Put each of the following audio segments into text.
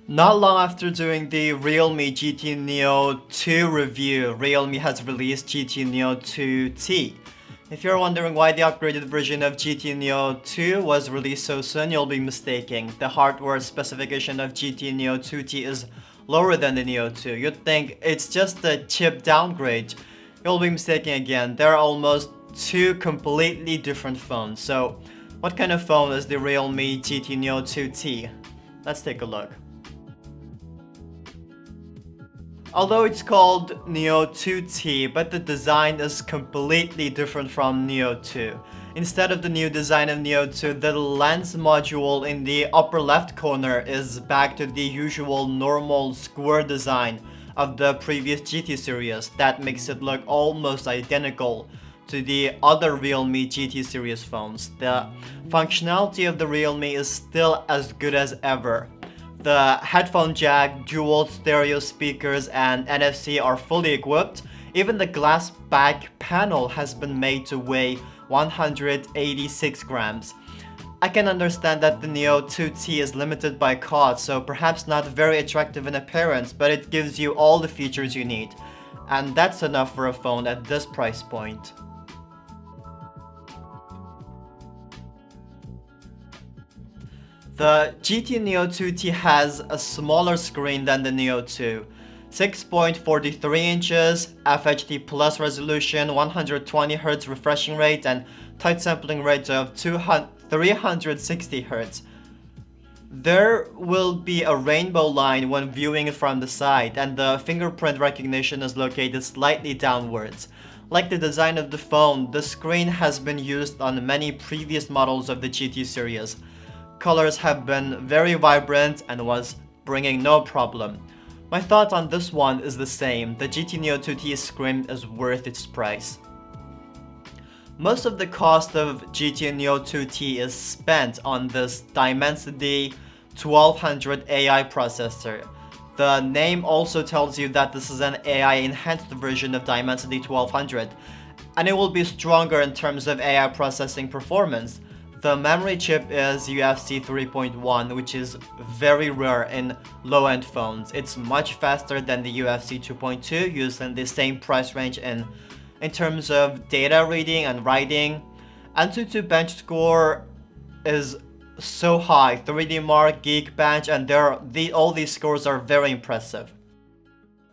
Not long after doing the Realme GT Neo 2 review, Realme has released GT Neo 2T. If you're wondering why the upgraded version of GT Neo 2 was released so soon, you'll be mistaken. The hardware specification of GT Neo 2T is lower than the Neo 2. You'd think it's just a chip downgrade. You'll be mistaken again. They're almost two completely different phones. So, what kind of phone is the Realme GT Neo 2T? Let's take a look. Although it's called Neo 2T, but the design is completely different from Neo 2. Instead of the new design of Neo 2, the lens module in the upper left corner is back to the usual normal square design of the previous GT series. That makes it look almost identical to the other Realme GT series phones. The functionality of the Realme is still as good as ever. The headphone jack, dual stereo speakers, and NFC are fully equipped. Even the glass back panel has been made to weigh 186 grams. I can understand that the Neo 2T is limited by cost, so perhaps not very attractive in appearance, but it gives you all the features you need. And that's enough for a phone at this price point. The GT Neo 2T has a smaller screen than the Neo 2. 6.43 inches, FHD Plus resolution, 120Hz refreshing rate, and tight sampling rate of 360Hz. There will be a rainbow line when viewing it from the side, and the fingerprint recognition is located slightly downwards. Like the design of the phone, the screen has been used on many previous models of the GT series. Colors have been very vibrant and was bringing no problem. My thought on this one is the same. The GT Neo 2T screen is worth its price. Most of the cost of GT Neo 2T is spent on this Dimensity 1200 AI processor. The name also tells you that this is an AI enhanced version of Dimensity 1200, and it will be stronger in terms of AI processing performance. The memory chip is UFC 3.1, which is very rare in low-end phones. It's much faster than the UFC 2.2 used in the same price range in terms of data reading and writing. Antutu bench score is so high. 3D Mark, Geekbench, and all these scores are very impressive.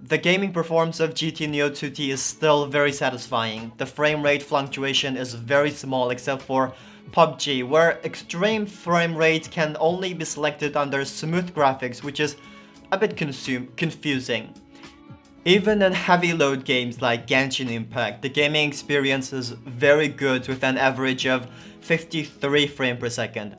The gaming performance of GT Neo 2T is still very satisfying. The frame rate fluctuation is very small except for PUBG, where extreme frame rate can only be selected under smooth graphics, which is a bit confusing. Even in heavy load games like Genshin Impact, the gaming experience is very good with an average of 53 frames per second.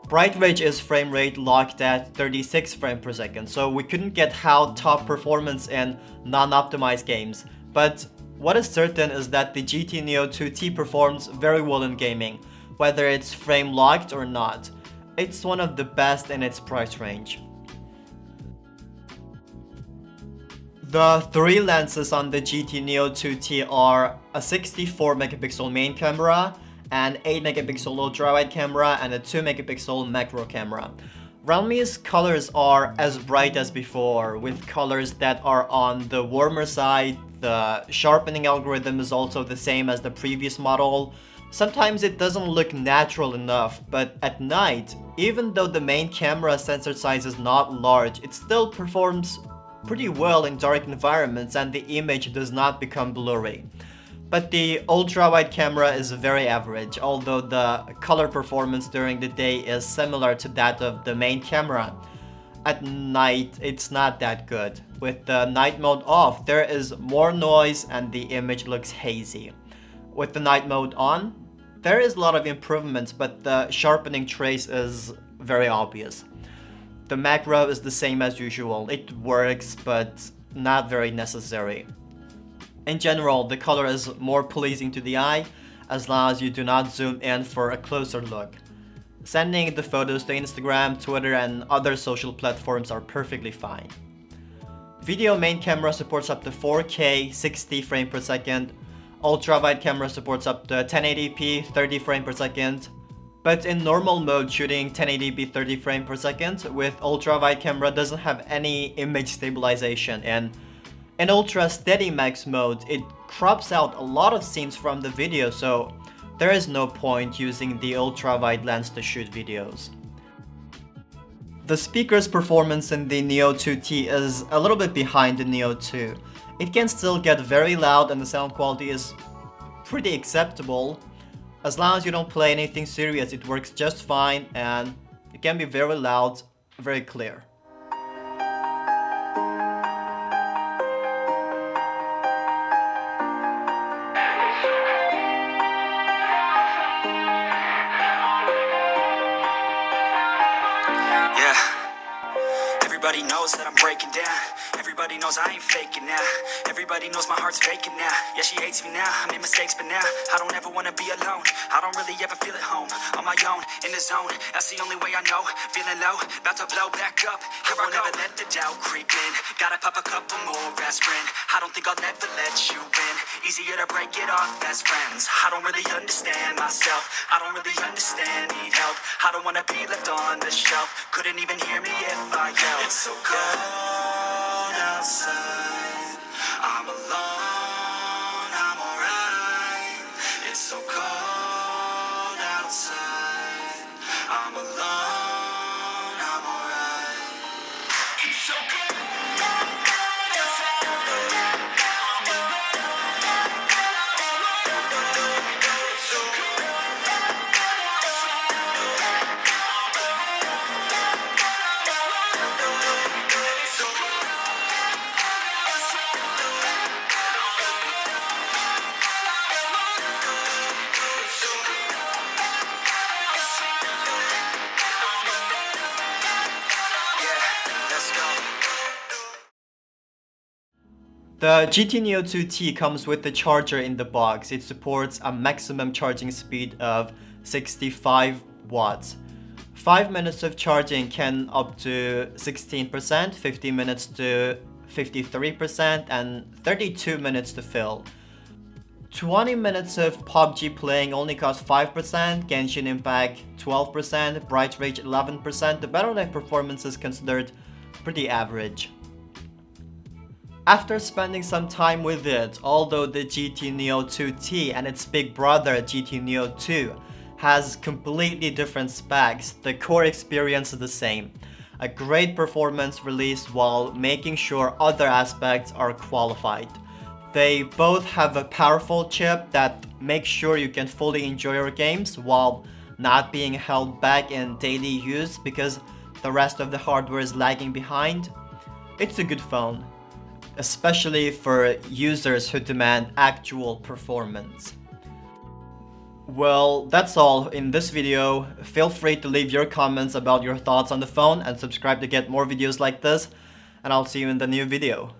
Bright Rage is frame rate locked at 36 frames per second, so we couldn't get how top performance in non-optimized games. But what is certain is that the GT Neo 2T performs very well in gaming, whether it's frame locked or not. It's one of the best in its price range. The three lenses on the GT Neo 2T are a 64 megapixel main camera, an 8 megapixel ultra-wide camera, and a 2 megapixel macro camera. Realme's colors are as bright as before, with colors that are on the warmer side. The sharpening algorithm is also the same as the previous model. Sometimes it doesn't look natural enough, but at night, even though the main camera sensor size is not large, it still performs pretty well in dark environments and the image does not become blurry. But the ultra-wide camera is very average, although the color performance during the day is similar to that of the main camera. At night, it's not that good. With the night mode off, there is more noise and the image looks hazy. With the night mode on, there is a lot of improvements, but the sharpening trace is very obvious. The macro is the same as usual. It works, but not very necessary. In general, the color is more pleasing to the eye as long as you do not zoom in for a closer look. Sending the photos to Instagram, Twitter, and other social platforms are perfectly fine. Video main camera supports up to 4K 60 frames per second. Ultra-wide camera supports up to 1080p 30 frames per second. But in normal mode, shooting 1080p 30 frames per second with ultra-wide camera doesn't have any image stabilization, and in ultra steady max mode, it crops out a lot of scenes from the video, so there is no point using the ultra-wide lens to shoot videos. The speaker's performance in the Neo 2T is a little bit behind the Neo 2. It can still get very loud and the sound quality is pretty acceptable. As long as you don't play anything serious, it works just fine and it can be very loud, very clear. Everybody knows that I'm breaking down. Everybody knows I ain't faking now. Everybody knows my heart's vacant now. Yeah, she hates me now. I made mistakes, but now I don't ever wanna be alone. I don't really ever feel at home. On my own, in the zone. That's the only way I know. Feeling low, about to blow back up. Here I never let the doubt creep in. Gotta pop a couple more aspirin. I don't think I'll never let you in. Easier to break it off best friends. I don't really understand myself. I don't really understand, need help. I don't wanna be left on the shelf. Couldn't even hear me if I yelled. It's so cold outside. I'm alone, I'm alright. It's so cold outside. I'm alone, I'm alright. It's so cold outside. I'm alone. It's so cold outside. The GT Neo 2T comes with the charger in the box. It supports a maximum charging speed of 65 watts. 5 minutes of charging can up to 16%, 50 minutes to 53%, and 32 minutes to fill. 20 minutes of PUBG playing only costs 5%, Genshin Impact 12%, Bright Rage 11%. The battle net performance is considered pretty average. After spending some time with it, although the GT Neo 2T and its big brother GT Neo 2 has completely different specs, the core experience is the same. A great performance released while making sure other aspects are qualified. They both have a powerful chip that makes sure you can fully enjoy your games while not being held back in daily use because the rest of the hardware is lagging behind. It's a good phone, especially for users who demand actual performance. Well, that's all in this video. Feel free to leave your comments about your thoughts on the phone and subscribe to get more videos like this, and I'll see you in the new video.